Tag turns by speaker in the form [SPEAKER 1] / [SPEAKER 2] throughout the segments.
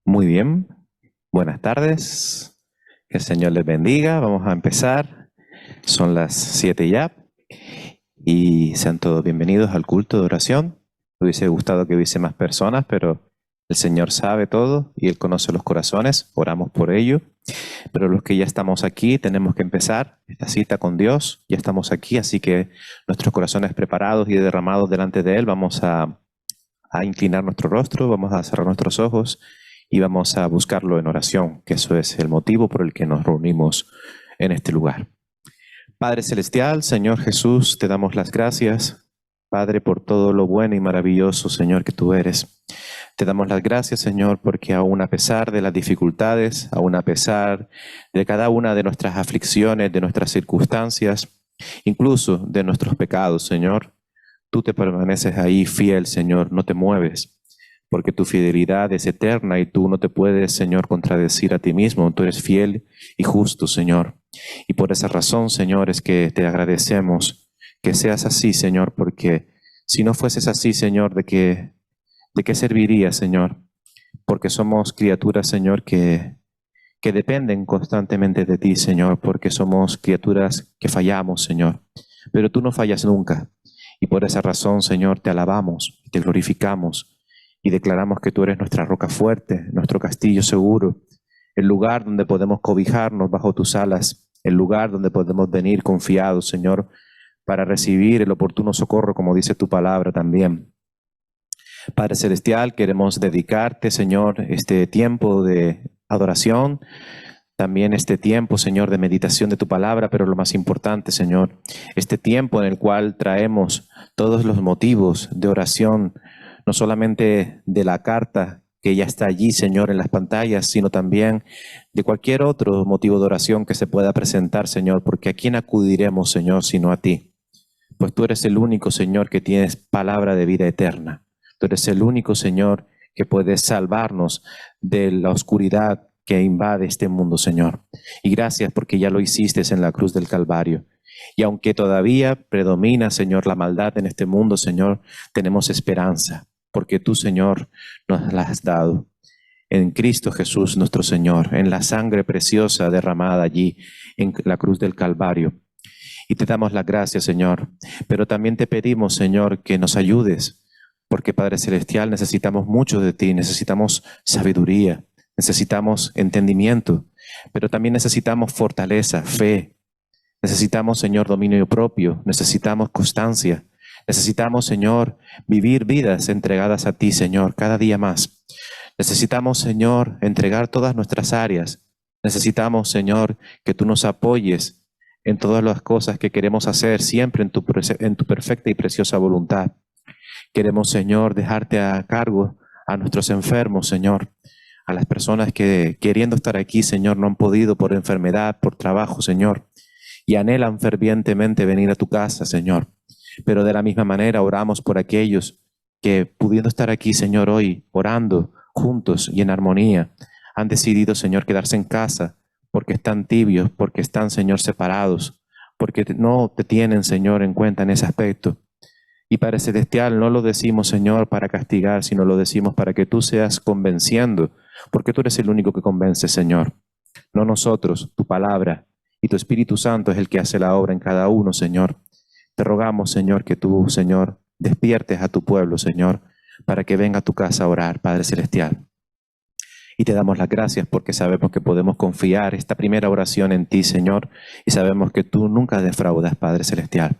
[SPEAKER 1] Muy bien, buenas tardes, que el Señor les bendiga. Vamos a empezar, son las 7 ya y sean todos bienvenidos al culto de oración. Me hubiese gustado que hubiese más personas, pero el Señor sabe todo y Él conoce los corazones, oramos por ello. Pero los que ya estamos aquí tenemos que empezar esta cita con Dios, ya estamos aquí, así que nuestros corazones preparados y derramados delante de Él, vamos a inclinar nuestro rostro, vamos a cerrar nuestros ojos y vamos a buscarlo en oración, que eso es el motivo por el que nos reunimos en este lugar. Padre Celestial, Señor Jesús, te damos las gracias, Padre, por todo lo bueno y maravilloso, Señor, que tú eres. Te damos las gracias, Señor, porque aún a pesar de las dificultades, aún a pesar de cada una de nuestras aflicciones, de nuestras circunstancias, incluso de nuestros pecados, Señor, tú te permaneces ahí fiel, Señor, no te mueves, porque tu fidelidad es eterna y tú no te puedes, Señor, contradecir a ti mismo. Tú eres fiel y justo, Señor. Y por esa razón, Señor, es que te agradecemos que seas así, Señor, porque si no fueses así, Señor, ¿de qué serviría, Señor? Porque somos criaturas, Señor, que dependen constantemente de ti, Señor, porque somos criaturas que fallamos, Señor. Pero tú no fallas nunca. Y por esa razón, Señor, te alabamos, te glorificamos y declaramos que tú eres nuestra roca fuerte, nuestro castillo seguro, el lugar donde podemos cobijarnos bajo tus alas, el lugar donde podemos venir confiados, Señor, para recibir el oportuno socorro, como dice tu palabra también. Padre Celestial, queremos dedicarte, Señor, este tiempo de adoración, también este tiempo, Señor, de meditación de tu palabra, pero lo más importante, Señor, este tiempo en el cual traemos todos los motivos de oración, no solamente de la carta que ya está allí, Señor, en las pantallas, sino también de cualquier otro motivo de oración que se pueda presentar, Señor, porque ¿a quién acudiremos, Señor, sino a ti? Pues tú eres el único, Señor, que tienes palabra de vida eterna. Tú eres el único, Señor, que puedes salvarnos de la oscuridad que invade este mundo, Señor. Y gracias porque ya lo hiciste en la cruz del Calvario. Y aunque todavía predomina, Señor, la maldad en este mundo, Señor, tenemos esperanza, porque tú, Señor, nos la has dado. En Cristo Jesús, nuestro Señor, en la sangre preciosa derramada allí en la cruz del Calvario. Y te damos las gracias, Señor. Pero también te pedimos, Señor, que nos ayudes, porque Padre Celestial, necesitamos mucho de ti, necesitamos sabiduría, necesitamos entendimiento, pero también necesitamos fortaleza, fe. Necesitamos, Señor, dominio propio, necesitamos constancia, necesitamos, Señor, vivir vidas entregadas a ti, Señor, cada día más. Necesitamos, Señor, entregar todas nuestras áreas. Necesitamos, Señor, que tú nos apoyes en todas las cosas que queremos hacer, siempre en tu perfecta y preciosa voluntad. Queremos, Señor, dejarte a cargo a nuestros enfermos, Señor, a las personas que queriendo estar aquí, Señor, no han podido por enfermedad, por trabajo, Señor, y anhelan fervientemente venir a tu casa, Señor. Pero de la misma manera oramos por aquellos que, pudiendo estar aquí, Señor, hoy, orando juntos y en armonía, han decidido, Señor, quedarse en casa porque están tibios, porque están, Señor, separados, porque no te tienen, Señor, en cuenta en ese aspecto. Y Padre Celestial, no lo decimos, Señor, para castigar, sino lo decimos para que tú seas convenciendo, porque tú eres el único que convence, Señor. No nosotros, tu palabra y tu Espíritu Santo es el que hace la obra en cada uno, Señor. Te rogamos, Señor, que tú, Señor, despiertes a tu pueblo, Señor, para que venga a tu casa a orar, Padre Celestial. Y te damos las gracias porque sabemos que podemos confiar esta primera oración en ti, Señor, y sabemos que tú nunca defraudas, Padre Celestial.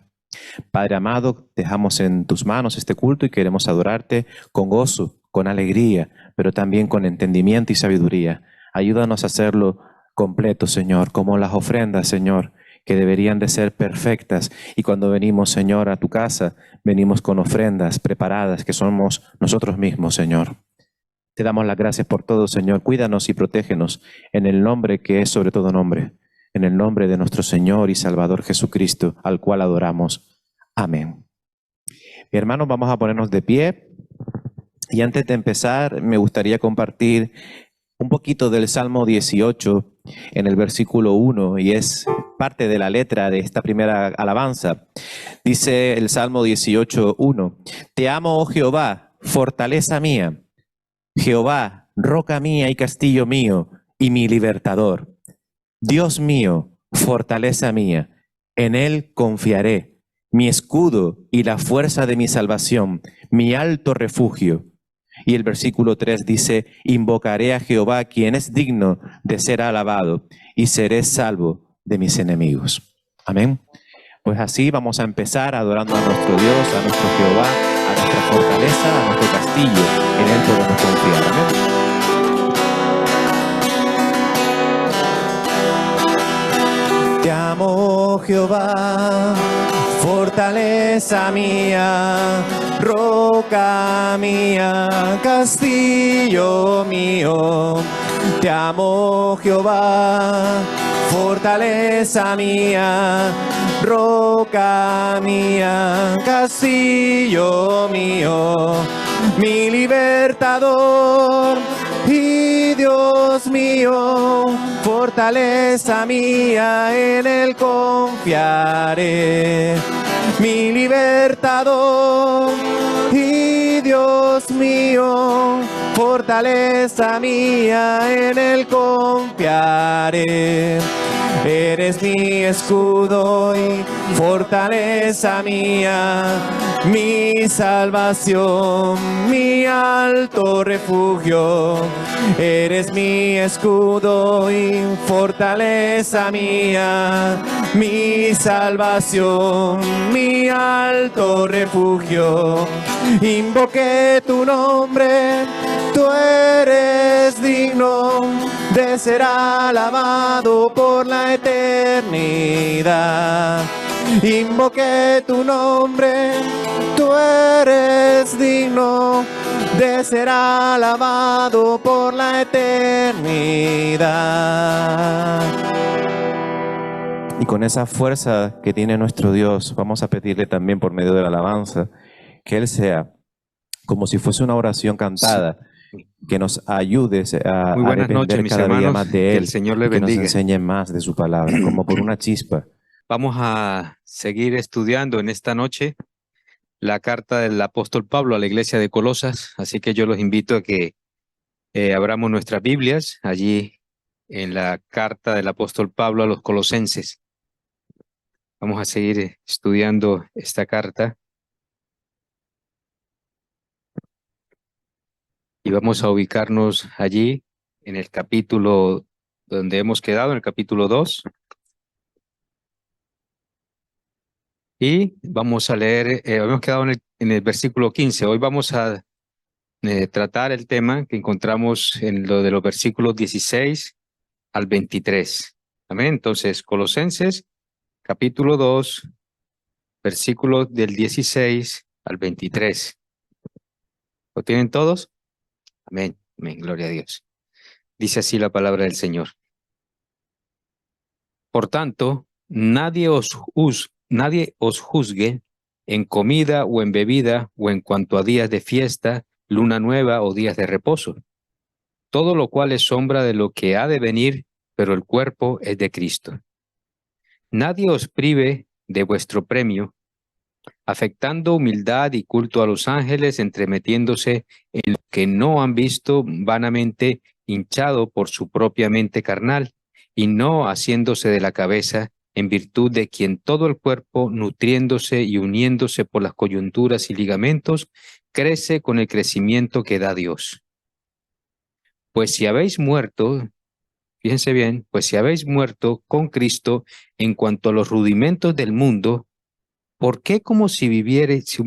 [SPEAKER 1] Padre amado, dejamos en tus manos este culto y queremos adorarte con gozo, con alegría, pero también con entendimiento y sabiduría. Ayúdanos a hacerlo completo, Señor, como las ofrendas, Señor, que deberían de ser perfectas. Y cuando venimos, Señor, a tu casa, venimos con ofrendas preparadas que somos nosotros mismos, Señor. Te damos las gracias por todo, Señor. Cuídanos y protégenos en el nombre que es sobre todo nombre, en el nombre de nuestro Señor y Salvador Jesucristo, al cual adoramos. Amén. Mi hermano, vamos a ponernos de pie. Y antes de empezar, me gustaría compartir un poquito del Salmo 18 en el versículo 1, y es parte de la letra de esta primera alabanza. Dice el Salmo 18:1: Te amo, oh Jehová, fortaleza mía. Jehová, roca mía y castillo mío y mi libertador. Dios mío, fortaleza mía, en Él confiaré, mi escudo y la fuerza de mi salvación, mi alto refugio. Y el versículo 3 dice, invocaré a Jehová, quien es digno de ser alabado, y seré salvo de mis enemigos. Amén. Pues así vamos a empezar adorando a nuestro Dios, a nuestro Jehová, a nuestra fortaleza, a nuestro castillo. En Él podemos confiar. Amén. Te amo, Jehová, fortaleza mía, roca mía, castillo mío. Te amo, Jehová, fortaleza mía, roca mía, castillo mío, mi libertador y Dios mío, fortaleza mía, en Él confiaré. Mi libertador y Dios mío, fortaleza mía, en Él confiaré. Eres mi escudo y fortaleza mía, mi salvación, mi alto refugio. Eres mi escudo y fortaleza mía, mi salvación, mi alto refugio. Invoqué tu nombre, tú eres digno de ser alabado por la eternidad. Invoqué tu nombre, tú eres digno de ser alabado por la eternidad. Y con esa fuerza que tiene nuestro Dios, vamos a pedirle también por medio de la alabanza, que Él sea como si fuese una oración cantada, que nos ayude a
[SPEAKER 2] Muy buenas noches,
[SPEAKER 1] depender
[SPEAKER 2] mis
[SPEAKER 1] cada día
[SPEAKER 2] hermanos.
[SPEAKER 1] más de
[SPEAKER 2] Que
[SPEAKER 1] Él,
[SPEAKER 2] el Señor les
[SPEAKER 1] y que nos
[SPEAKER 2] bendiga.
[SPEAKER 1] enseñe más de su palabra, como por una chispa.
[SPEAKER 2] Vamos a seguir estudiando en esta noche la carta del apóstol Pablo a la iglesia de Colosas, así que yo los invito a que abramos nuestras Biblias allí en la carta del apóstol Pablo a los colosenses. Vamos a seguir estudiando esta carta y vamos a ubicarnos allí en el capítulo donde hemos quedado, en el capítulo 2. Y vamos a leer, hemos quedado en el versículo 15. Hoy vamos a tratar el tema que encontramos en lo de los versículos 16 al 23. Amén. Entonces, Colosenses, capítulo 2, versículos del 16 al 23. ¿Lo tienen todos? Amén. Amén. Gloria a Dios. Dice así la palabra del Señor. Por tanto, nadie os juzgue en comida o en bebida o en cuanto a días de fiesta, luna nueva o días de reposo, todo lo cual es sombra de lo que ha de venir, pero el cuerpo es de Cristo. Nadie os prive de vuestro premio, afectando humildad y culto a los ángeles, entremetiéndose en lo que no han visto, vanamente hinchado por su propia mente carnal, y no haciéndose de la cabeza, en virtud de quien todo el cuerpo, nutriéndose y uniéndose por las coyunturas y ligamentos, crece con el crecimiento que da Dios. Pues si habéis muerto, fíjense bien, pues si habéis muerto con Cristo en cuanto a los rudimentos del mundo, ¿por qué como si vivieseis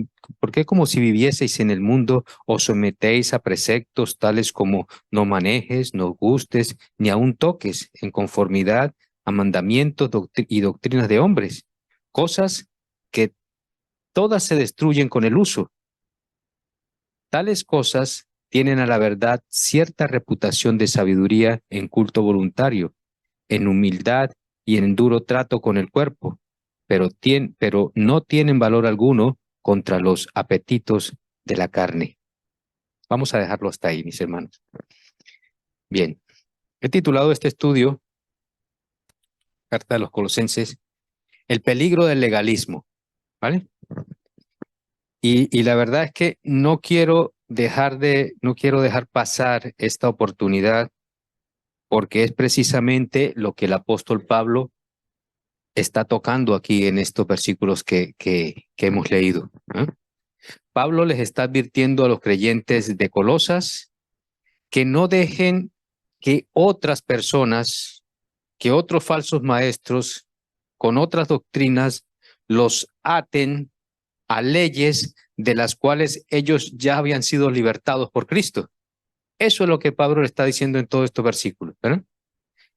[SPEAKER 2] en el mundo os sometéis a preceptos tales como no manejes, no gustes, ni aun toques, en conformidad a mandamientos y doctrinas de hombres? Cosas que todas se destruyen con el uso. Tales cosas tienen a la verdad cierta reputación de sabiduría en culto voluntario, en humildad y en duro trato con el cuerpo, pero no tienen valor alguno contra los apetitos de la carne. Vamos a dejarlo hasta ahí, mis hermanos. Bien, he titulado este estudio, Carta de los Colosenses, El peligro del legalismo, ¿vale? Y la verdad es que no quiero no quiero dejar pasar esta oportunidad, porque es precisamente lo que el apóstol Pablo está tocando aquí en estos versículos que hemos leído, ¿eh? Pablo les está advirtiendo a los creyentes de Colosas que no dejen que otras personas, que otros falsos maestros con otras doctrinas los aten a leyes de las cuales ellos ya habían sido libertados por Cristo. Eso es lo que Pablo le está diciendo en todos estos versículos, ¿verdad?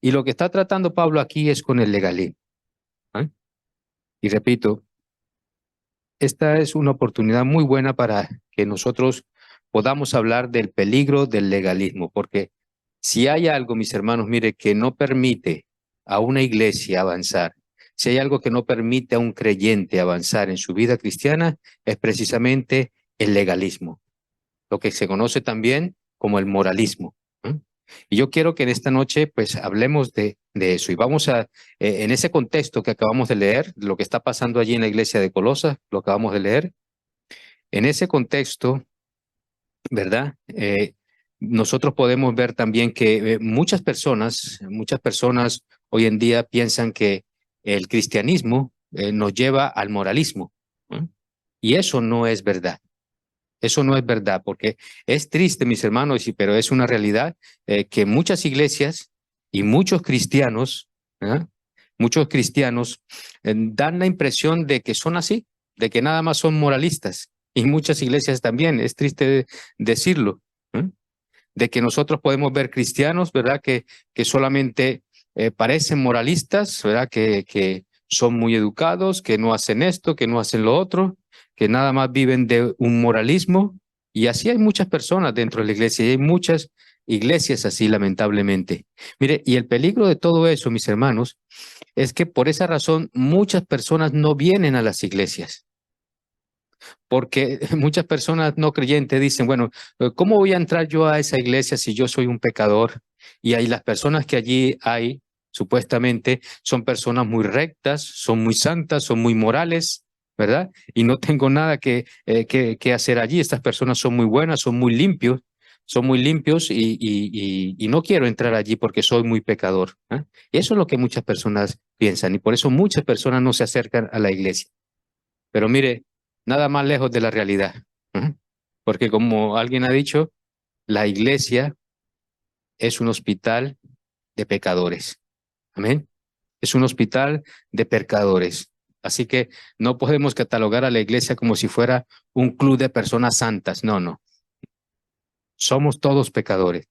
[SPEAKER 2] Y lo que está tratando Pablo aquí es con el legalismo, ¿eh? Y repito, esta es una oportunidad muy buena para que nosotros podamos hablar del peligro del legalismo, porque si hay algo, mis hermanos, mire, que no permite a una iglesia avanzar, si hay algo que no permite a un creyente avanzar en su vida cristiana, es precisamente el legalismo, lo que se conoce también como el moralismo, ¿eh? Y yo quiero que en esta noche pues hablemos de eso y vamos a, en ese contexto que acabamos de leer, lo que está pasando allí en la iglesia de Colosas, lo acabamos de leer, en ese contexto, ¿verdad? Nosotros podemos ver también que muchas personas hoy en día piensan que el cristianismo nos lleva al moralismo, ¿eh? Y eso no es verdad. Eso no es verdad, porque es triste, mis hermanos, pero es una realidad que muchas iglesias y muchos cristianos, ¿eh? Muchos cristianos dan la impresión de que son así, de que nada más son moralistas. Y muchas iglesias también, es triste decirlo, ¿eh? De que nosotros podemos ver cristianos, ¿verdad? Que solamente parecen moralistas, ¿verdad? Que son muy educados, que no hacen esto, que no hacen lo otro, que nada más viven de un moralismo. Y así hay muchas personas dentro de la iglesia y hay muchas iglesias así, lamentablemente. Mire, y el peligro de todo eso, mis hermanos, es que por esa razón muchas personas no vienen a las iglesias. Porque muchas personas no creyentes dicen, bueno, ¿cómo voy a entrar yo a esa iglesia si yo soy un pecador? Y ahí las personas que allí hay, supuestamente, son personas muy rectas, son muy santas, son muy morales, ¿verdad? Y no tengo nada que hacer allí. Estas personas son muy buenas, son muy limpios y no quiero entrar allí porque soy muy pecador, ¿eh? Y eso es lo que muchas personas piensan y por eso muchas personas no se acercan a la iglesia. Pero mire, nada más lejos de la realidad. Ujú. Porque como alguien ha dicho, la iglesia es un hospital de pecadores. Amén. Es un hospital de pecadores. Así que no podemos catalogar a la iglesia como si fuera un club de personas santas. No, no. Somos todos pecadores.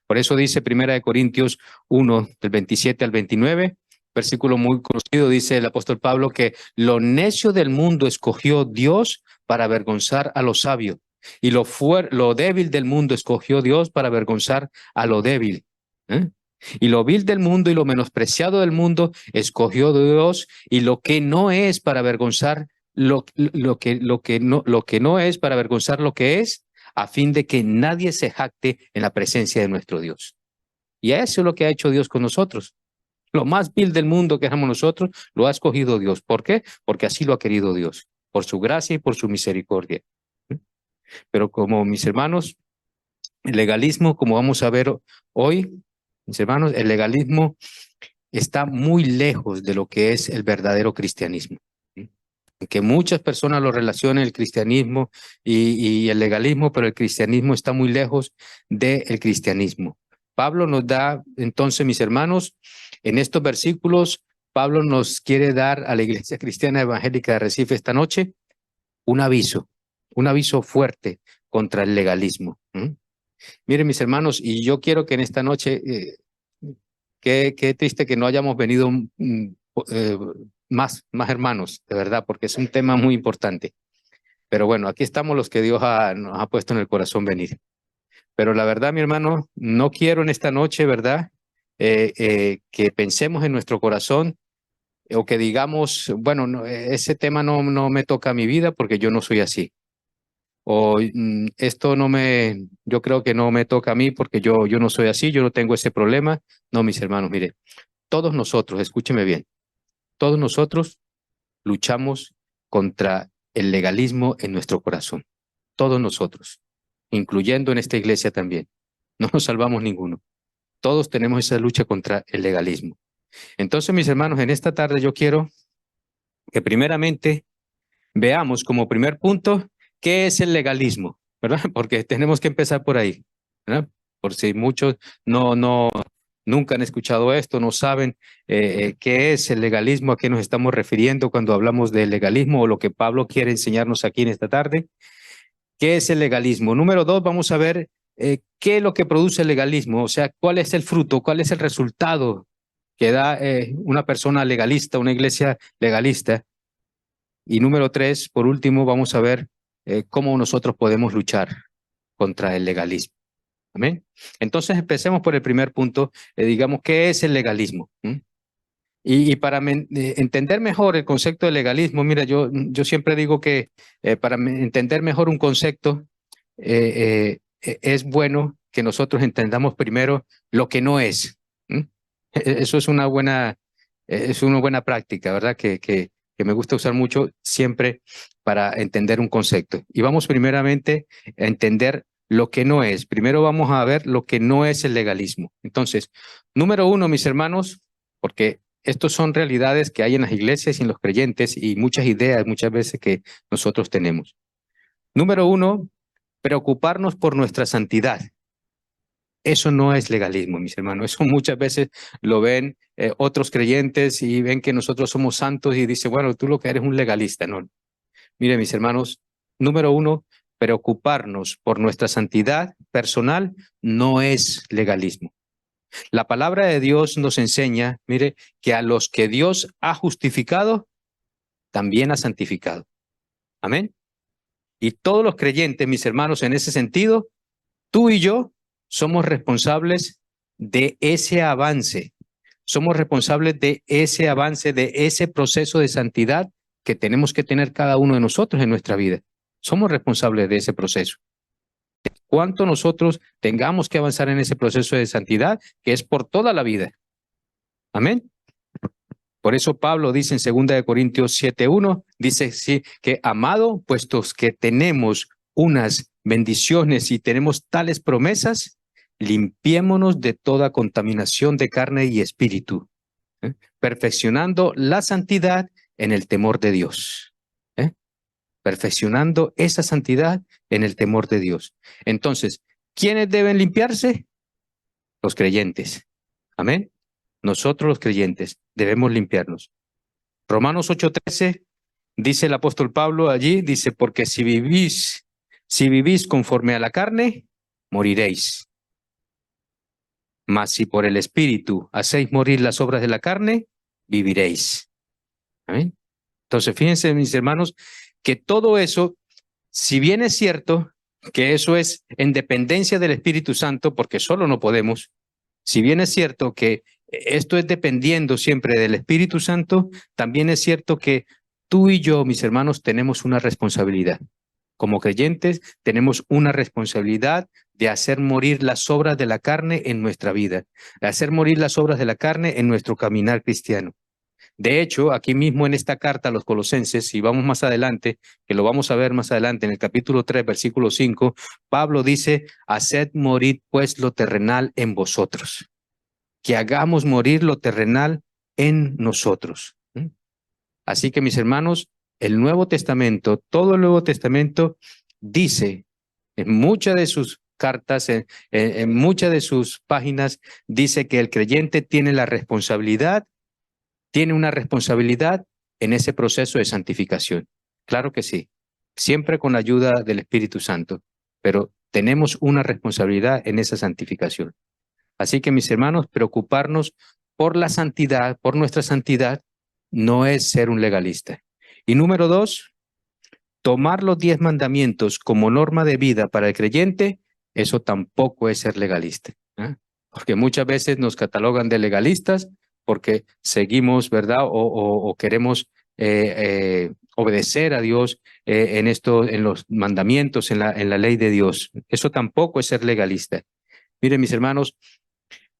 [SPEAKER 2] Por eso dice Primera de Corintios 1, del 27 al 29, versículo muy conocido, dice el apóstol Pablo que lo necio del mundo escogió Dios para avergonzar a lo sabio, y lo débil del mundo escogió Dios para avergonzar a lo débil, ¿eh? Y lo vil del mundo y lo menospreciado del mundo escogió Dios, y lo que no es para avergonzar lo que no es para avergonzar lo que es, a fin de que nadie se jacte en la presencia de nuestro Dios. Y eso es lo que ha hecho Dios con nosotros. Lo más vil del mundo que éramos nosotros, lo ha escogido Dios. ¿Por qué? Porque así lo ha querido Dios, por su gracia y por su misericordia. Pero como mis hermanos, el legalismo, como vamos a ver hoy, mis hermanos, el legalismo está muy lejos de lo que es el verdadero cristianismo. Que muchas personas lo relacionan el cristianismo y el legalismo, pero el cristianismo está muy lejos del cristianismo. Pablo nos da, entonces, mis hermanos, en estos versículos, Pablo nos quiere dar a la Iglesia Cristiana Evangélica de Recife esta noche un aviso fuerte contra el legalismo. Miren, mis hermanos, y yo quiero que en esta noche, qué triste que no hayamos venido eh, más hermanos, de verdad, porque es un tema muy importante. Pero bueno, aquí estamos los que Dios nos ha puesto en el corazón venir. Pero la verdad, mi hermano, no quiero en esta noche, ¿verdad? Que pensemos en nuestro corazón o que digamos, bueno, ese tema no me toca a mi vida porque yo no soy así. O esto yo creo que no me toca a mí porque yo no soy así, yo no tengo ese problema. No, mis hermanos, mire, todos nosotros, escúcheme bien, todos nosotros luchamos contra el legalismo en nuestro corazón. Todos nosotros. incluyendo en esta iglesia también. No nos salvamos ninguno. Todos tenemos esa lucha contra el legalismo. Entonces, mis hermanos, en esta tarde yo quiero que primeramente veamos como primer punto qué es el legalismo, ¿verdad? Porque tenemos que empezar por ahí, ¿verdad? Por si muchos nunca han escuchado esto, no saben qué es el legalismo, a qué nos estamos refiriendo cuando hablamos de legalismo o lo que Pablo quiere enseñarnos aquí en esta tarde. ¿Qué es el legalismo? Número 2, vamos a ver qué es lo que produce el legalismo, o sea, cuál es el fruto, cuál es el resultado que da una persona legalista, una iglesia legalista. Y número 3, por último, vamos a ver cómo nosotros podemos luchar contra el legalismo. Amén. Entonces empecemos por el primer punto, digamos, ¿qué es el legalismo? Y para entender mejor el concepto de legalismo, mira, yo siempre digo que para entender mejor un concepto, es bueno que nosotros entendamos primero lo que no es. Eso es una buena práctica, ¿verdad? Que me gusta usar mucho siempre para entender un concepto. Y vamos primeramente a entender lo que no es. Primero vamos a ver lo que no es el legalismo. Entonces, número 1, mis hermanos, porque estos son realidades que hay en las iglesias y en los creyentes y muchas ideas muchas veces que nosotros tenemos. Número 1, preocuparnos por nuestra santidad. Eso no es legalismo, mis hermanos. Eso muchas veces lo ven otros creyentes y ven que nosotros somos santos y dicen, bueno, tú lo que eres un legalista. No. Mire, mis hermanos, número 1, preocuparnos por nuestra santidad personal no es legalismo. La palabra de Dios nos enseña, mire, que a los que Dios ha justificado, también ha santificado. Amén. Y todos los creyentes, mis hermanos, en ese sentido, tú y yo somos responsables de ese avance. Somos responsables de ese avance, de ese proceso de santidad que tenemos que tener cada uno de nosotros en nuestra vida. Somos responsables de ese proceso. Cuánto nosotros tengamos que avanzar en ese proceso de santidad, que es por toda la vida. Amén. Por eso Pablo dice en 2 Corintios 7:1, dice sí, que amado, puestos que tenemos unas bendiciones y tenemos tales promesas, limpiémonos de toda contaminación de carne y espíritu, perfeccionando la santidad en el temor de Dios. Perfeccionando esa santidad en el temor de Dios. Entonces, ¿quiénes deben limpiarse? Los creyentes. Amén. Nosotros los creyentes debemos limpiarnos. Romanos 8:13 dice el apóstol Pablo allí, dice, porque si vivís conforme a la carne, moriréis. Mas si por el Espíritu hacéis morir las obras de la carne, viviréis. Amén. Entonces, fíjense, mis hermanos, que todo eso, si bien es cierto que eso es en dependencia del Espíritu Santo, porque solo no podemos, si bien es cierto que esto es dependiendo siempre del Espíritu Santo, también es cierto que tú y yo, mis hermanos, tenemos una responsabilidad. Como creyentes, tenemos una responsabilidad de hacer morir las obras de la carne en nuestra vida, de hacer morir las obras de la carne en nuestro caminar cristiano. De hecho, aquí mismo en esta carta a los Colosenses, si vamos más adelante, que lo vamos a ver más adelante en el capítulo 3, versículo 5, Pablo dice, haced morir pues lo terrenal en vosotros, que hagamos morir lo terrenal en nosotros. Así que, mis hermanos, el Nuevo Testamento, todo el Nuevo Testamento dice en muchas de sus cartas, en muchas de sus páginas, dice que el creyente tiene la responsabilidad, tiene una responsabilidad en ese proceso de santificación. Claro que sí, siempre con la ayuda del Espíritu Santo, pero tenemos una responsabilidad en esa santificación. Así que, mis hermanos, preocuparnos por la santidad, por nuestra santidad, no es ser un legalista. Y número 2, tomar los 10 mandamientos como norma de vida para el creyente, eso tampoco es ser legalista. Porque muchas veces nos catalogan de legalistas porque seguimos, ¿verdad? O queremos obedecer a Dios en los mandamientos, en la ley de Dios. Eso tampoco es ser legalista. Miren, mis hermanos,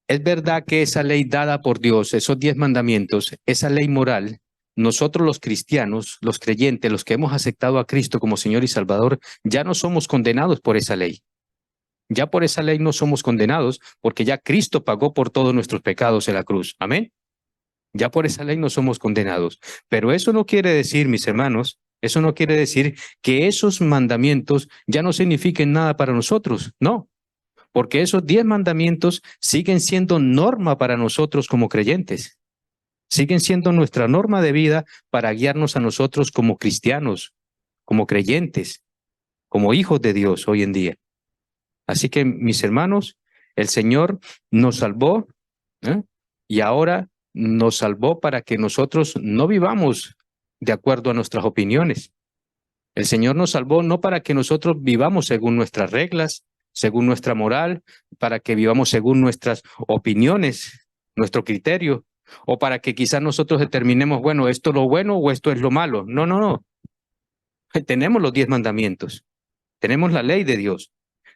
[SPEAKER 2] es verdad que esa ley dada por Dios, esos 10 mandamientos, esa ley moral, nosotros los cristianos, los creyentes, los que hemos aceptado a Cristo como Señor y Salvador, ya no somos condenados por esa ley. Ya por esa ley no somos condenados, porque ya Cristo pagó por todos nuestros pecados en la cruz. Amén. Ya por esa ley no somos condenados. Pero eso no quiere decir, mis hermanos, eso no quiere decir que esos mandamientos ya no signifiquen nada para nosotros. No, porque esos 10 mandamientos siguen siendo norma para nosotros como creyentes. Siguen siendo nuestra norma de vida para guiarnos a nosotros como cristianos, como creyentes, como hijos de Dios hoy en día. Así que, mis hermanos, el Señor nos salvó, ¿eh? Y ahora nos salvó para que nosotros no vivamos de acuerdo a nuestras opiniones. El Señor nos salvó no para que nosotros vivamos según nuestras reglas, según nuestra moral, para que vivamos según nuestras opiniones, nuestro criterio, o para que quizás nosotros determinemos, bueno, esto es lo bueno o esto es lo malo. No, no, no. Tenemos los 10 mandamientos, tenemos la ley de Dios.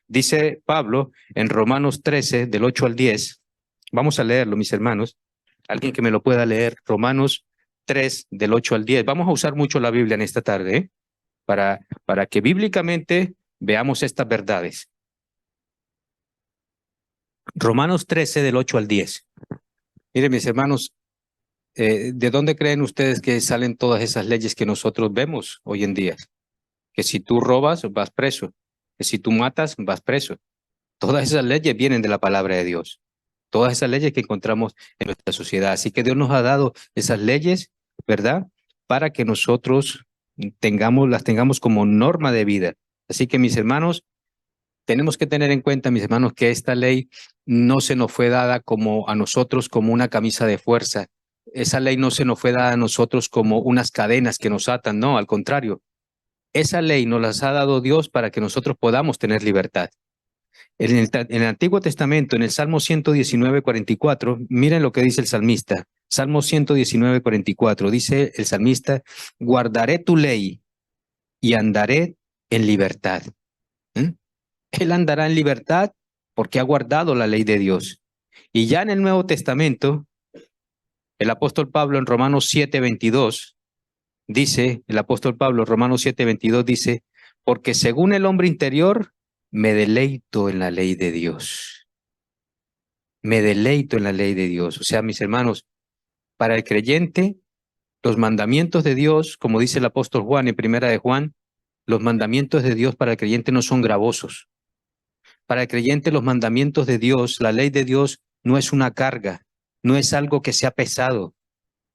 [SPEAKER 2] Dice Pablo en Romanos 13, del 8 al 10. Vamos a leerlo, mis hermanos. Alguien que me lo pueda leer. Romanos 3, del 8 al 10. Vamos a usar mucho la Biblia en esta tarde, ¿eh? Para que bíblicamente veamos estas verdades. Romanos 13, del 8 al 10. Miren, mis hermanos, ¿de dónde creen ustedes que salen todas esas leyes que nosotros vemos hoy en día? Que si tú robas, vas preso. Que si tú matas, vas preso. Todas esas leyes vienen de la palabra de Dios. Todas esas leyes que encontramos en nuestra sociedad. Así que Dios nos ha dado esas leyes, ¿verdad? Para que nosotros las tengamos como norma de vida. Así que, mis hermanos, tenemos que tener en cuenta, mis hermanos, que esta ley no se nos fue dada como a nosotros como una camisa de fuerza. Esa ley no se nos fue dada a nosotros como unas cadenas que nos atan, no, al contrario. Esa ley nos las ha dado Dios para que nosotros podamos tener libertad. En el Antiguo Testamento, en el Salmo 119, 44, miren lo que dice el salmista. Salmo 119, 44, dice el salmista, guardaré tu ley y andaré en libertad. ¿Mm? Él andará en libertad porque ha guardado la ley de Dios. Y ya en el Nuevo Testamento, el apóstol Pablo en Romanos 7, 22, dice, el apóstol Pablo, Romanos 7, 22, dice, porque según el hombre interior, me deleito en la ley de Dios. Me deleito en la ley de Dios. O sea, mis hermanos, para el creyente, los mandamientos de Dios, como dice el apóstol Juan en Primera de Juan, los mandamientos de Dios para el creyente no son gravosos. Para el creyente, los mandamientos de Dios, la ley de Dios, no es una carga, no es algo que sea pesado,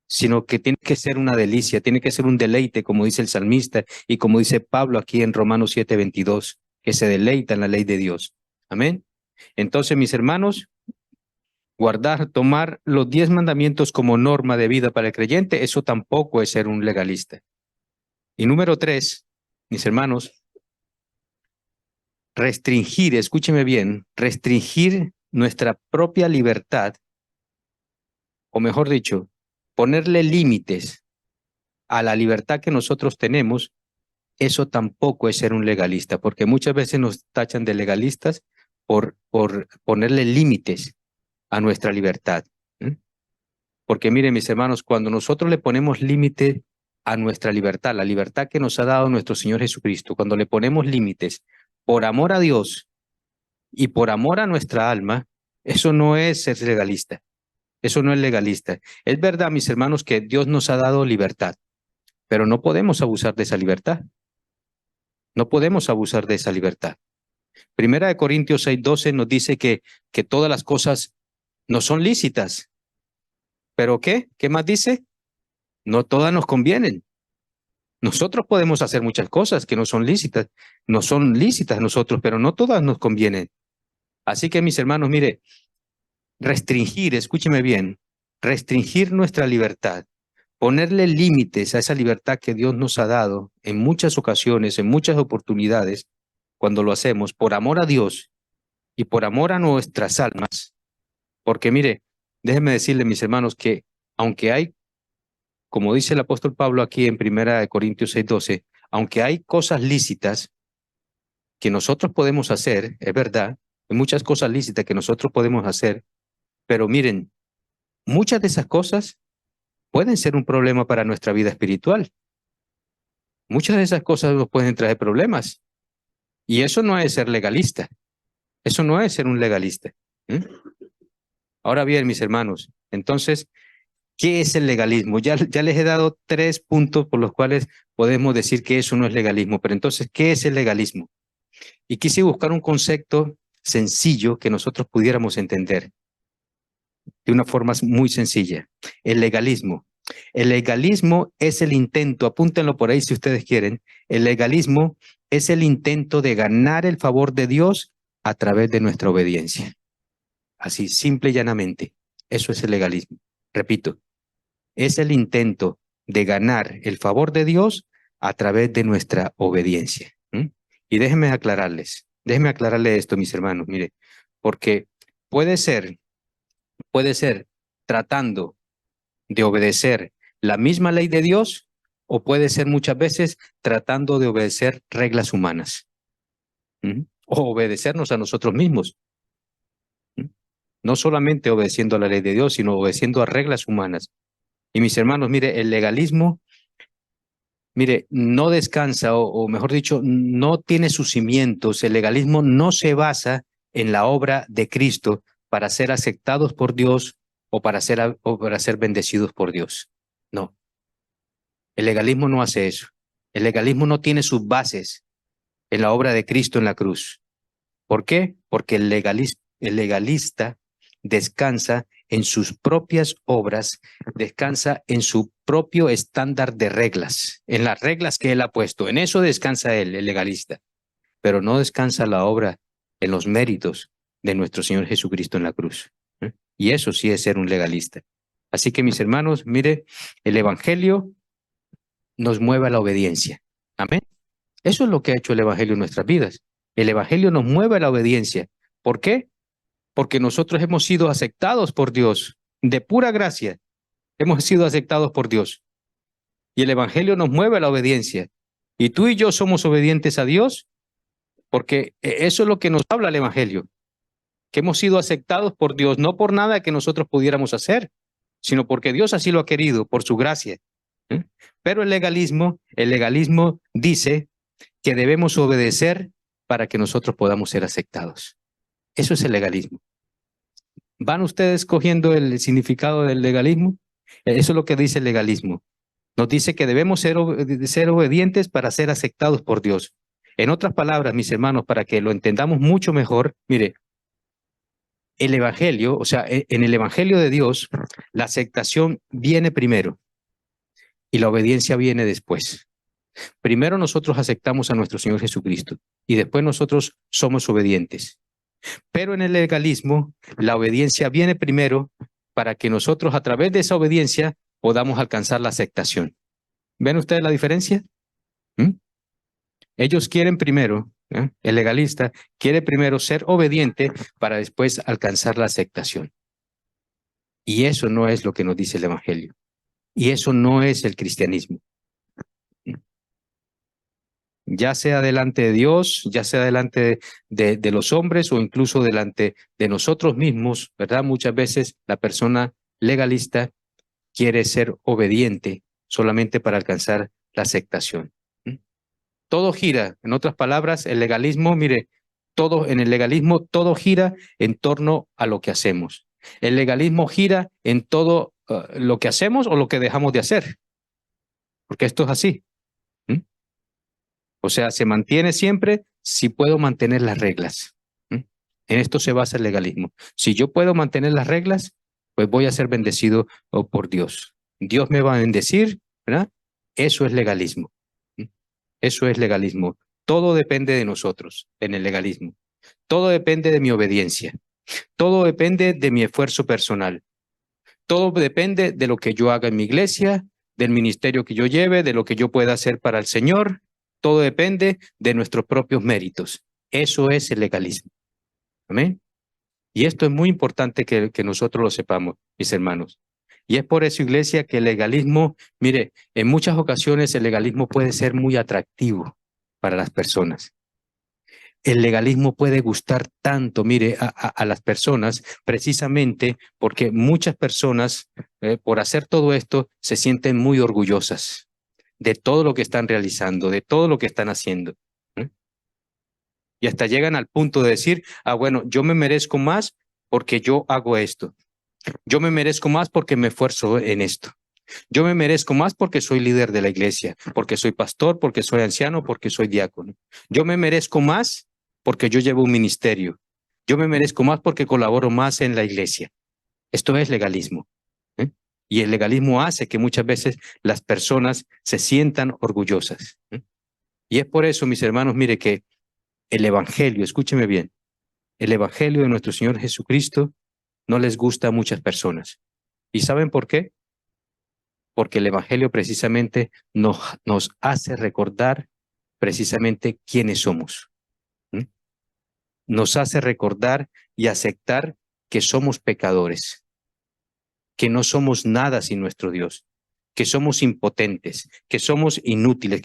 [SPEAKER 2] sino que tiene que ser una delicia, tiene que ser un deleite, como dice el salmista y como dice Pablo aquí en Romanos 7, 22, que se deleita en la ley de Dios. Amén. Entonces, mis hermanos, tomar los 10 mandamientos como norma de vida para el creyente, eso tampoco es ser un legalista. Y número 3, mis hermanos, restringir, escúcheme bien, restringir nuestra propia libertad, o mejor dicho, ponerle límites a la libertad que nosotros tenemos, eso tampoco es ser un legalista, porque muchas veces nos tachan de legalistas por ponerle límites a nuestra libertad. Porque miren, mis hermanos, cuando nosotros le ponemos límite a nuestra libertad, la libertad que nos ha dado nuestro Señor Jesucristo, cuando le ponemos límites por amor a Dios y por amor a nuestra alma, eso no es ser legalista. Eso no es legalista. Es verdad, mis hermanos, que Dios nos ha dado libertad, pero no podemos abusar de esa libertad. No podemos abusar de esa libertad. Primera de Corintios 6:12 nos dice que todas las cosas no son lícitas. ¿Pero qué? ¿Qué más dice? No todas nos convienen. Nosotros podemos hacer muchas cosas que no son lícitas nosotros, pero no todas nos convienen. Así que, mis hermanos, mire, restringir, escúcheme bien, restringir nuestra libertad, ponerle límites a esa libertad que Dios nos ha dado en muchas ocasiones, en muchas oportunidades, cuando lo hacemos por amor a Dios y por amor a nuestras almas. Porque mire, déjenme decirle, mis hermanos, que aunque hay, como dice el apóstol Pablo aquí en Primera de Corintios 6:12, aunque hay cosas lícitas que nosotros podemos hacer, es verdad, hay muchas cosas lícitas que nosotros podemos hacer, pero miren, muchas de esas cosas pueden ser un problema para nuestra vida espiritual. Muchas de esas cosas nos pueden traer problemas. Y eso no es ser legalista. Eso no es ser un legalista. Ahora bien, mis hermanos, entonces, ¿qué es el legalismo? Ya les he dado 3 puntos por los cuales podemos decir que eso no es legalismo, pero entonces, ¿qué es el legalismo? Y quise buscar un concepto sencillo que nosotros pudiéramos entender de una forma muy sencilla. El legalismo. El legalismo es el intento, apúntenlo por ahí si ustedes quieren, el legalismo es el intento de ganar el favor de Dios a través de nuestra obediencia. Así, simple y llanamente. Eso es el legalismo. Repito, es el intento de ganar el favor de Dios a través de nuestra obediencia. Y déjenme aclararles esto, mis hermanos, mire, porque puede ser tratando de obedecer la misma ley de Dios o puede ser muchas veces tratando de obedecer reglas humanas. O obedecernos a nosotros mismos. No solamente obedeciendo a la ley de Dios, sino obedeciendo a reglas humanas. Y mis hermanos, mire, el legalismo, mire, no descansa, o mejor dicho, no tiene sus cimientos. El legalismo no se basa en la obra de Cristo para ser aceptados por Dios o para ser bendecidos por Dios. No, el legalismo no hace eso. El legalismo no tiene sus bases en la obra de Cristo en la cruz. ¿Por qué? Porque el legalista descansa en sus propias obras, descansa en su propio estándar de reglas, en las reglas que él ha puesto. En eso descansa él, el legalista, pero no descansa la obra en los méritos de nuestro Señor Jesucristo en la cruz. Y eso sí es ser un legalista. Así que mis hermanos, mire, el Evangelio nos mueve a la obediencia. Amén. Eso es lo que ha hecho el Evangelio en nuestras vidas. El Evangelio nos mueve a la obediencia. ¿Por qué? Porque nosotros hemos sido aceptados por Dios, de pura gracia. Hemos sido aceptados por Dios. Y el Evangelio nos mueve a la obediencia. Y tú y yo somos obedientes a Dios porque eso es lo que nos habla el Evangelio. Que hemos sido aceptados por Dios, no por nada que nosotros pudiéramos hacer, sino porque Dios así lo ha querido, por su gracia. Pero el legalismo dice que debemos obedecer para que nosotros podamos ser aceptados. Eso es el legalismo. ¿Van ustedes cogiendo el significado del legalismo? Eso es lo que dice el legalismo. Nos dice que debemos ser obedientes para ser aceptados por Dios. En otras palabras, mis hermanos, para que lo entendamos mucho mejor, mire, el evangelio, o sea, en el evangelio de Dios, la aceptación viene primero y la obediencia viene después. Primero nosotros aceptamos a nuestro Señor Jesucristo y después nosotros somos obedientes. Pero en el legalismo, la obediencia viene primero para que nosotros a través de esa obediencia podamos alcanzar la aceptación. ¿Ven ustedes la diferencia? Ellos quieren primero, el legalista quiere primero ser obediente para después alcanzar la aceptación. Y eso no es lo que nos dice el Evangelio. Y eso no es el cristianismo. Ya sea delante de Dios, ya sea delante de los hombres o incluso delante de nosotros mismos, ¿verdad? Muchas veces la persona legalista quiere ser obediente solamente para alcanzar la aceptación. Todo gira, en otras palabras, el legalismo, mire, en el legalismo todo gira en torno a lo que hacemos. El legalismo gira en todo lo que hacemos o lo que dejamos de hacer, porque esto es así. O sea, se mantiene siempre si puedo mantener las reglas. En esto se basa el legalismo. Si yo puedo mantener las reglas, pues voy a ser bendecido por Dios. Dios me va a bendecir, ¿verdad? Eso es legalismo. Eso es legalismo. Todo depende de nosotros en el legalismo. Todo depende de mi obediencia. Todo depende de mi esfuerzo personal. Todo depende de lo que yo haga en mi iglesia, del ministerio que yo lleve, de lo que yo pueda hacer para el Señor. Todo depende de nuestros propios méritos. Eso es el legalismo. ¿Amén? Y esto es muy importante que nosotros lo sepamos, mis hermanos. Y es por eso, iglesia, que el legalismo, mire, en muchas ocasiones el legalismo puede ser muy atractivo para las personas. El legalismo puede gustar tanto, mire, a las personas, precisamente porque muchas personas, por hacer todo esto, se sienten muy orgullosas de todo lo que están realizando, de todo lo que están haciendo. Y hasta llegan al punto de decir, bueno, yo me merezco más porque yo hago esto. Yo me merezco más porque me esfuerzo en esto. Yo me merezco más porque soy líder de la iglesia, porque soy pastor, porque soy anciano, porque soy diácono. Yo me merezco más porque yo llevo un ministerio. Yo me merezco más porque colaboro más en la iglesia. Esto es legalismo. ¿eh? Y el legalismo hace que muchas veces las personas se sientan orgullosas. Y es por eso, mis hermanos, mire que el evangelio, escúcheme bien, el evangelio de nuestro Señor Jesucristo no les gusta a muchas personas. ¿Y saben por qué? Porque el evangelio precisamente nos hace recordar precisamente quiénes somos. ¿m? Nos hace recordar y aceptar que somos pecadores, que no somos nada sin nuestro Dios, que somos impotentes, que somos inútiles,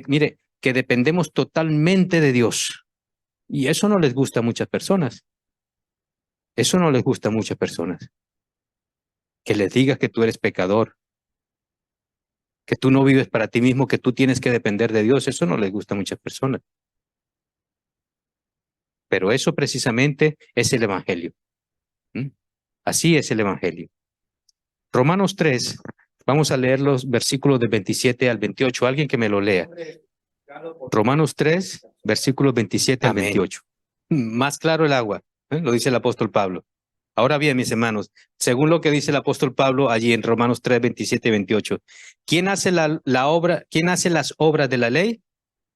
[SPEAKER 2] mire, que dependemos totalmente de Dios. Y eso no les gusta a muchas personas. Eso no les gusta a muchas personas. Que les digas que tú eres pecador, que tú no vives para ti mismo, que tú tienes que depender de Dios, eso no les gusta a muchas personas. Pero eso precisamente es el Evangelio. ¿Mm? Así es el Evangelio. Romanos 3, vamos a leer los versículos de 27 al 28. Alguien que me lo lea. Romanos 3, versículos 27 al 28. Más claro el agua, lo dice el apóstol Pablo. Ahora bien, mis hermanos, según lo que dice el apóstol Pablo allí en Romanos 3, 27 y 28, ¿quién hace la obra, quién hace las obras de la ley?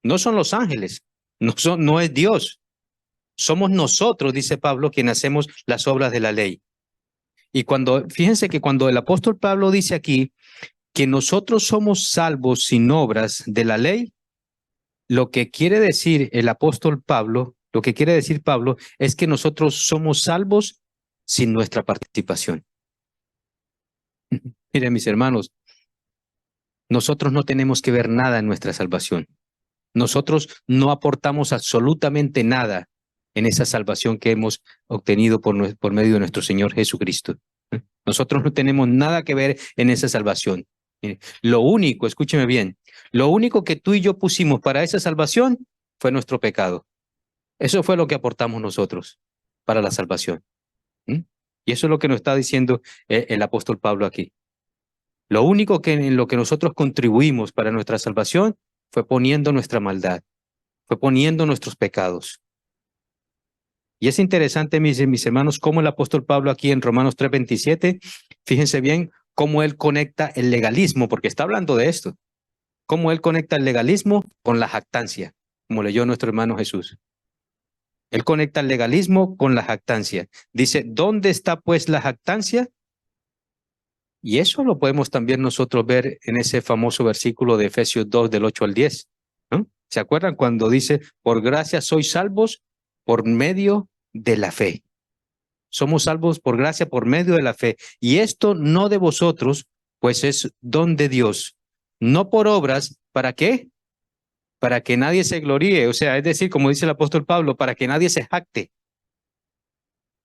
[SPEAKER 2] No son los ángeles, no es Dios. Somos nosotros, dice Pablo, quien hacemos las obras de la ley. Y fíjense que cuando el apóstol Pablo dice aquí que nosotros somos salvos sin obras de la ley, lo que quiere decir el apóstol Pablo, lo que quiere decir Pablo es que nosotros somos salvos sin nuestra participación. Miren, mis hermanos, nosotros no tenemos que ver nada en nuestra salvación. Nosotros no aportamos absolutamente nada en esa salvación que hemos obtenido por medio de nuestro Señor Jesucristo. Nosotros no tenemos nada que ver en esa salvación. Lo único, escúcheme bien, lo único que tú y yo pusimos para esa salvación fue nuestro pecado. Eso fue lo que aportamos nosotros para la salvación. Y eso es lo que nos está diciendo el apóstol Pablo aquí. Lo único en lo que nosotros contribuimos para nuestra salvación fue poniendo nuestra maldad, fue poniendo nuestros pecados. Y es interesante, mis hermanos, cómo el apóstol Pablo aquí en Romanos 3:27, fíjense bien cómo él conecta el legalismo, porque está hablando de esto, cómo él conecta el legalismo con la jactancia, como leyó nuestro hermano Jesús. Él conecta el legalismo con la jactancia. Dice, ¿dónde está pues la jactancia? Y eso lo podemos también nosotros ver en ese famoso versículo de Efesios 2, del 8 al 10. ¿No? ¿Se acuerdan cuando dice, por gracia sois salvos por medio de la fe? Somos salvos por gracia por medio de la fe. Y esto no de vosotros, pues es don de Dios. No por obras, ¿para qué? Para que nadie se gloríe. O sea, es decir, como dice el apóstol Pablo, para que nadie se jacte.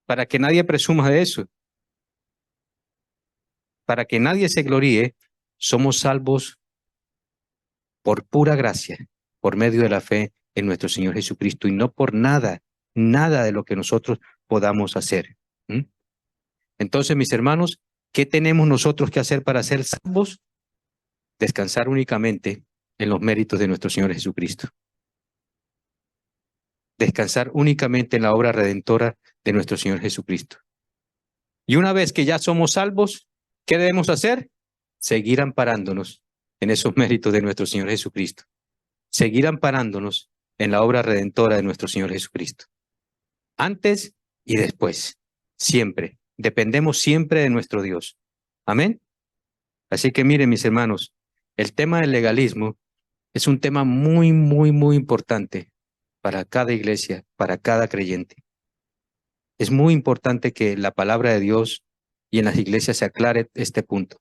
[SPEAKER 2] Para que nadie presuma de eso. Para que nadie se gloríe, somos salvos por pura gracia, por medio de la fe en nuestro Señor Jesucristo y no por nada, nada de lo que nosotros podamos hacer. Entonces, mis hermanos, ¿qué tenemos nosotros que hacer para ser salvos? Descansar únicamente en los méritos de nuestro Señor Jesucristo. Descansar únicamente en la obra redentora de nuestro Señor Jesucristo. Y una vez que ya somos salvos, ¿qué debemos hacer? Seguir amparándonos en esos méritos de nuestro Señor Jesucristo. Seguir amparándonos en la obra redentora de nuestro Señor Jesucristo. Antes y después, siempre. Dependemos siempre de nuestro Dios. Amén. Así que miren, mis hermanos, el tema del legalismo es un tema muy, muy, muy importante para cada iglesia, para cada creyente. Es muy importante que la palabra de Dios y en las iglesias se aclare este punto,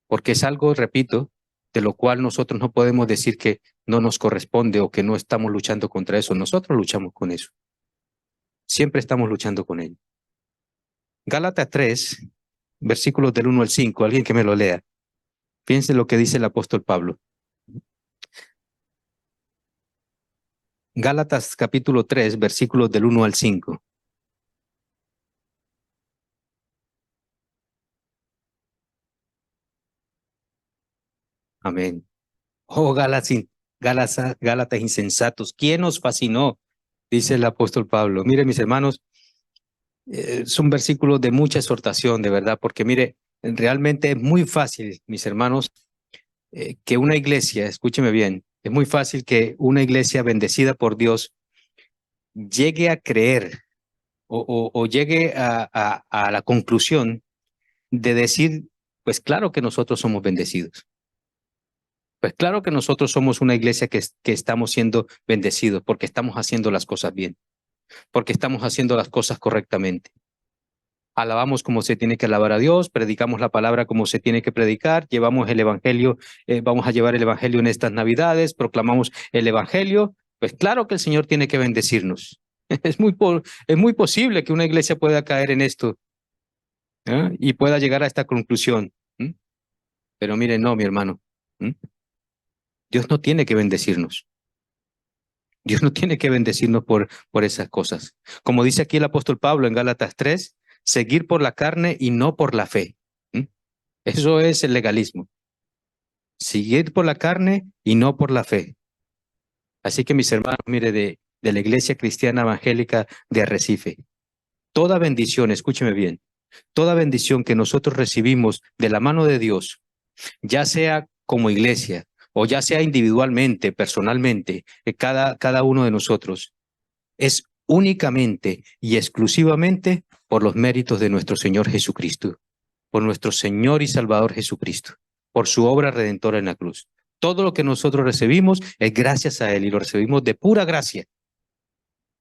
[SPEAKER 2] porque es algo, repito, de lo cual nosotros no podemos decir que no nos corresponde o que no estamos luchando contra eso. Nosotros luchamos con eso. Siempre estamos luchando con ello. Gálatas 3, versículos del 1 al 5, alguien que me lo lea. Fíjense lo que dice el apóstol Pablo. Gálatas capítulo 3, versículos del 1 al 5. Amén. Oh, Gálatas insensatos, ¿quién os fascinó? Dice el apóstol Pablo. Mire, mis hermanos, es un versículo de mucha exhortación, de verdad, porque mire, realmente es muy fácil, mis hermanos, que una iglesia, escúcheme bien, es muy fácil que una iglesia bendecida por Dios llegue a creer o llegue a la conclusión de decir, pues claro que nosotros somos bendecidos. Pues claro que nosotros somos una iglesia que estamos siendo bendecidos porque estamos haciendo las cosas bien, porque estamos haciendo las cosas correctamente. Alabamos como se tiene que alabar a Dios, predicamos la palabra como se tiene que predicar, llevamos el evangelio, vamos a llevar el evangelio en estas Navidades, proclamamos el evangelio. Pues claro que el Señor tiene que bendecirnos. Es muy posible que una iglesia pueda caer en esto, y pueda llegar a esta conclusión. Pero mire, no, mi hermano. Dios no tiene que bendecirnos. Dios no tiene que bendecirnos por esas cosas. Como dice aquí el apóstol Pablo en Gálatas 3, seguir por la carne y no por la fe. Eso es el legalismo. Seguir por la carne y no por la fe. Así que mis hermanos, mire, de la Iglesia Cristiana Evangélica de Arrecife, toda bendición, escúcheme bien, toda bendición que nosotros recibimos de la mano de Dios, ya sea como iglesia o ya sea individualmente, personalmente, cada uno de nosotros, es únicamente y exclusivamente por los méritos de nuestro Señor Jesucristo, por nuestro Señor y Salvador Jesucristo, por su obra redentora en la cruz. Todo lo que nosotros recibimos es gracias a Él y lo recibimos de pura gracia.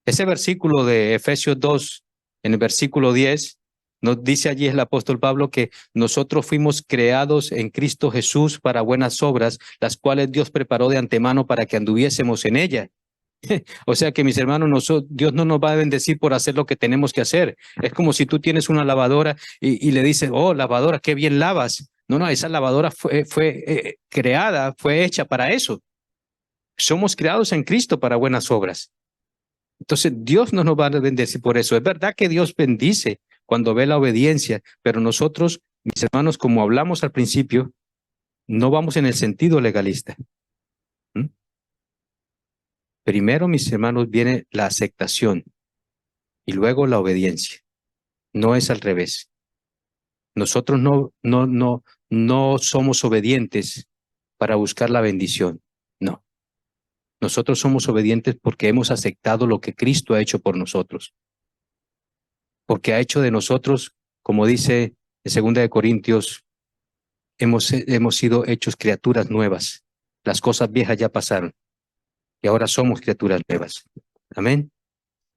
[SPEAKER 2] Ese versículo de Efesios 2, en el versículo 10, nos dice allí el apóstol Pablo que nosotros fuimos creados en Cristo Jesús para buenas obras, las cuales Dios preparó de antemano para que anduviésemos en ella. O sea que mis hermanos, Dios no nos va a bendecir por hacer lo que tenemos que hacer. Es como si tú tienes una lavadora y le dices, oh, lavadora, qué bien lavas. No, esa lavadora fue creada, fue hecha para eso. Somos creados en Cristo para buenas obras. Entonces, Dios no nos va a bendecir por eso. Es verdad que Dios bendice cuando ve la obediencia, pero nosotros, mis hermanos, como hablamos al principio, no vamos en el sentido legalista. Primero, mis hermanos, viene la aceptación y luego la obediencia. No es al revés. Nosotros no somos obedientes para buscar la bendición. No. Nosotros somos obedientes porque hemos aceptado lo que Cristo ha hecho por nosotros. Porque ha hecho de nosotros, como dice en 2 de Corintios, hemos sido hechos criaturas nuevas. Las cosas viejas ya pasaron y ahora somos criaturas nuevas. Amén.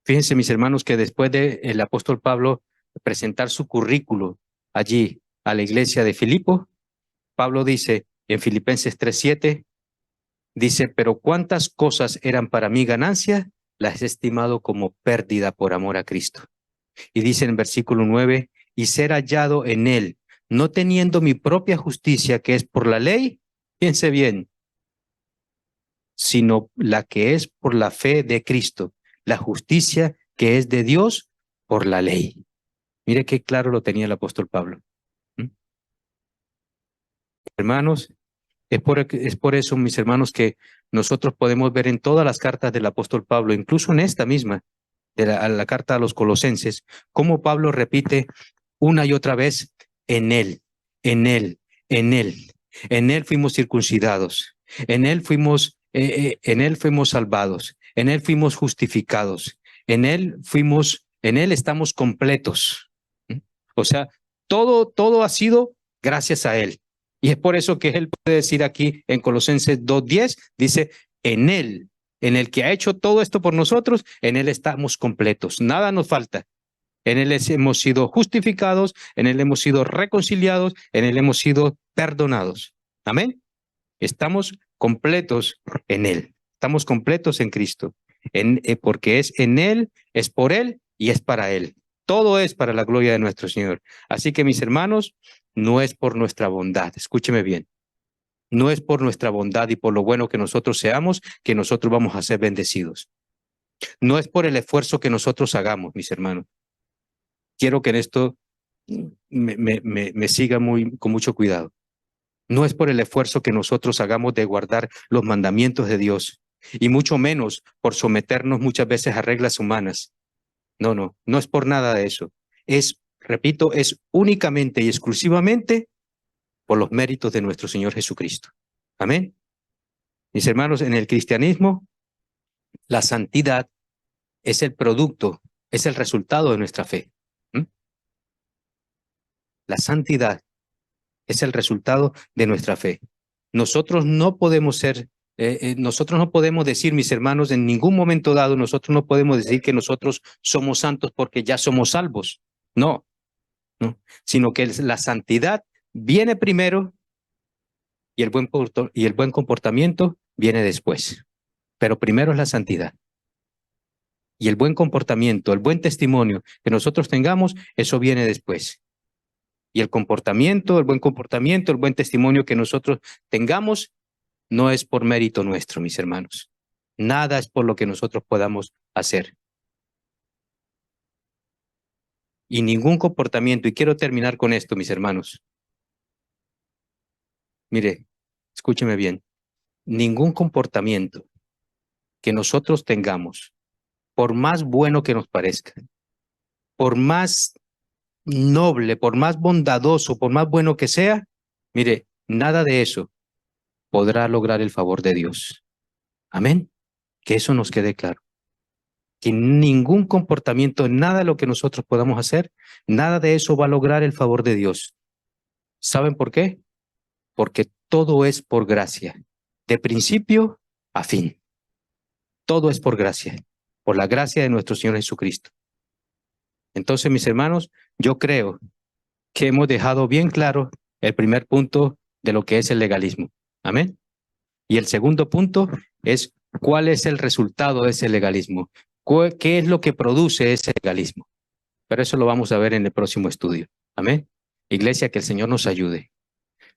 [SPEAKER 2] Fíjense, mis hermanos, que después de el apóstol Pablo presentar su currículo allí a la iglesia de Filipo, Pablo dice en Filipenses 3:7, dice, pero cuántas cosas eran para mí ganancia, las he estimado como pérdida por amor a Cristo. Y dice en versículo 9, y ser hallado en él, no teniendo mi propia justicia que es por la ley, piense bien, sino la que es por la fe de Cristo, la justicia que es de Dios por la ley. Mire qué claro lo tenía el apóstol Pablo. Hermanos, es por eso, mis hermanos, que nosotros podemos ver en todas las cartas del apóstol Pablo, incluso en esta misma, de la carta a los Colosenses, cómo Pablo repite una y otra vez, en él, en él, en él. En él fuimos circuncidados, en él fuimos salvados, en él fuimos justificados, en él estamos completos. O sea, todo ha sido gracias a él. Y es por eso que él puede decir aquí en Colosenses 2:10, dice, en él, en el que ha hecho todo esto por nosotros, en él estamos completos, nada nos falta. En él hemos sido justificados, en él hemos sido reconciliados, en él hemos sido perdonados. Amén. Estamos completos en él, estamos completos en Cristo, porque es en él, es por él y es para él. Todo es para la gloria de nuestro Señor. Así que mis hermanos, no es por nuestra bondad, escúcheme bien, no es por nuestra bondad y por lo bueno que nosotros seamos que nosotros vamos a ser bendecidos. No es por el esfuerzo que nosotros hagamos, mis hermanos. Quiero que en esto me siga con mucho cuidado. No es por el esfuerzo que nosotros hagamos de guardar los mandamientos de Dios, y mucho menos por someternos muchas veces a reglas humanas. No, no, no es por nada de eso. Es, repito, es únicamente y exclusivamente por los méritos de nuestro Señor Jesucristo. Amén. Mis hermanos, en el cristianismo, la santidad es el producto, es el resultado de nuestra fe. ¿Mm? La santidad es el resultado de nuestra fe. Nosotros no podemos nosotros no podemos decir, mis hermanos, en ningún momento dado, nosotros no podemos decir que nosotros somos santos porque ya somos salvos. No, no, sino que la santidad viene primero y el buen comportamiento viene después. Pero primero es la santidad. Y el buen comportamiento, el buen testimonio que nosotros tengamos, eso viene después. Y el comportamiento, el buen testimonio que nosotros tengamos, no es por mérito nuestro, mis hermanos. Nada es por lo que nosotros podamos hacer. Y ningún comportamiento, y quiero terminar con esto, mis hermanos. Mire, escúcheme bien. Ningún comportamiento que nosotros tengamos, por más bueno que nos parezca, por más noble, por más bondadoso, por más bueno que sea, mire, nada de eso podrá lograr el favor de Dios. Amén. Que eso nos quede claro. Que ningún comportamiento, nada de lo que nosotros podamos hacer, nada de eso va a lograr el favor de Dios. ¿Saben por qué? Porque todo es por gracia, de principio a fin. Todo es por gracia, por la gracia de nuestro Señor Jesucristo. Entonces, mis hermanos, yo creo que hemos dejado bien claro el primer punto de lo que es el legalismo. Amén. Y el segundo punto es cuál es el resultado de ese legalismo. ¿Qué es lo que produce ese legalismo? Pero eso lo vamos a ver en el próximo estudio. Amén. Iglesia, que el Señor nos ayude.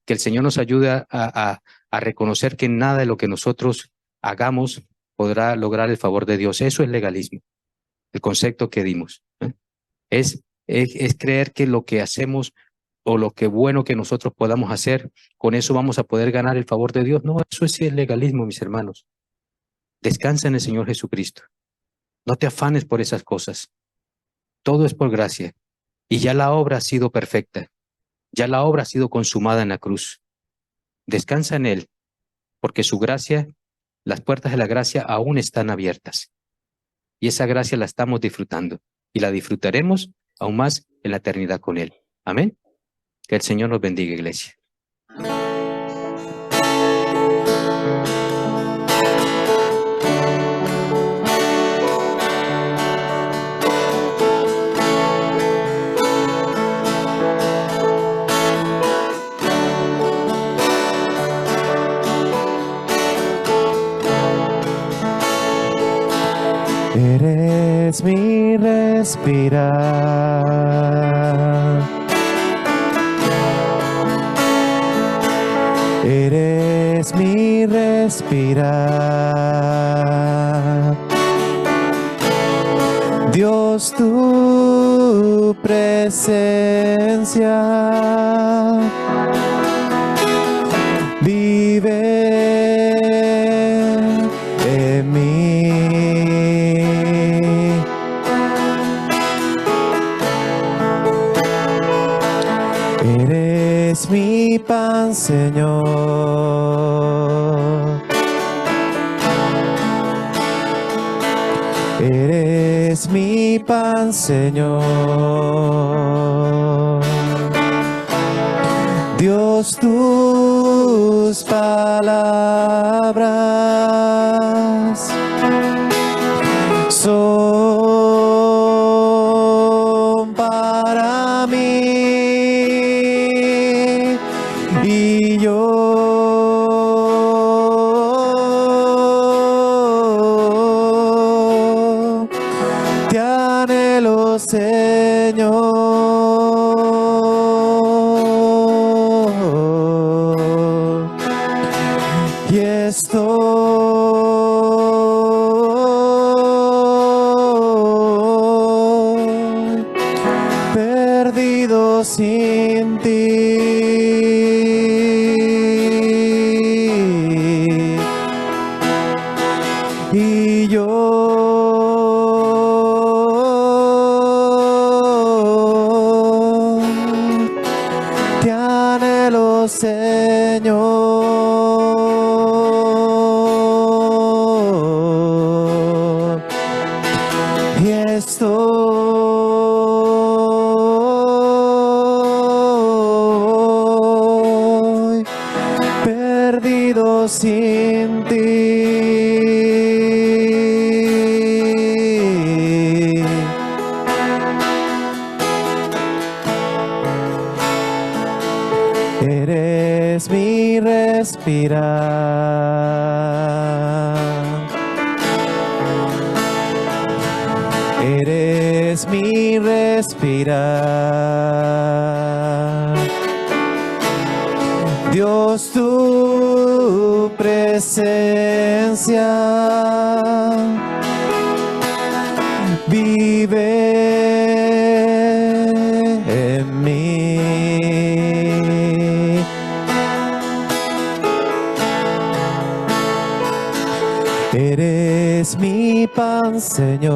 [SPEAKER 2] Que el Señor nos ayude a reconocer que nada de lo que nosotros hagamos podrá lograr el favor de Dios. Eso es legalismo. El concepto que dimos. Es creer que lo que hacemos o lo que bueno que nosotros podamos hacer, con eso vamos a poder ganar el favor de Dios. No, eso es el legalismo, mis hermanos. Descansa en el Señor Jesucristo. No te afanes por esas cosas. Todo es por gracia. Y ya la obra ha sido perfecta. Ya la obra ha sido consumada en la cruz. Descansa en Él, porque su gracia, las puertas de la gracia aún están abiertas. Y esa gracia la estamos disfrutando. Y la disfrutaremos aún más en la eternidad con Él. Amén. Que el Señor nos bendiga, iglesia.
[SPEAKER 1] Eres mi respirar. Eres mi respirar. Dios, tu presencia vive en mí. Eres mi pan, Señor. Eres mi pan, Señor. Dios, tus palabras son para mí. Y yo te anhelo, Señor, y estoy sin ti. Y yo te anhelo, Señor, y estoy perdido sin ti. Eres mi respirar, eres mi respirar. Dios, tu presencia vive en mí. Eres mi pan, Señor.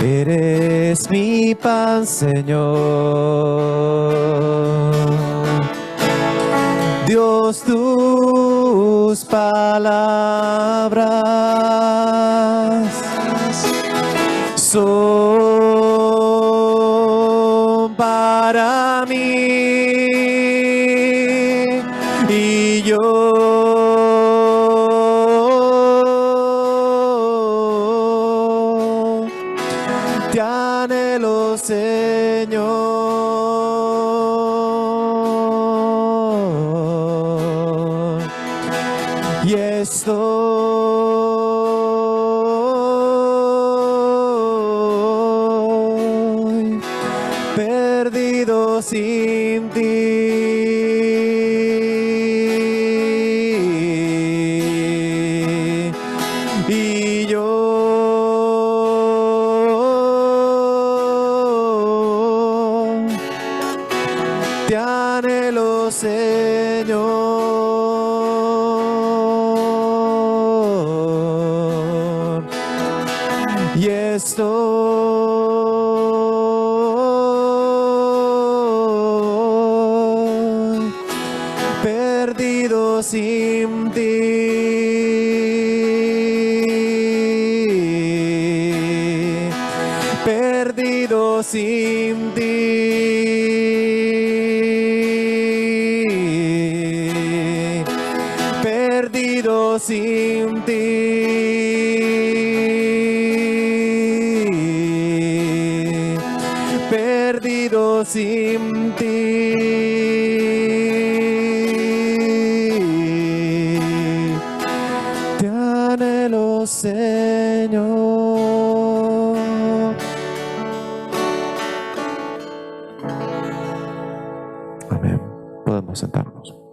[SPEAKER 1] Eres mi pan, Señor. Dios, tus palabras son para mí. Y yo te anhelo, Señor, y estoy perdido sin ti. Y yo te anhelo, Señor, y estoy perdido sin ti. Perdido sin ti. Perdido sin ti. Perdido sin ti. Te anhelo, Señor. Amén. Podemos sentarnos.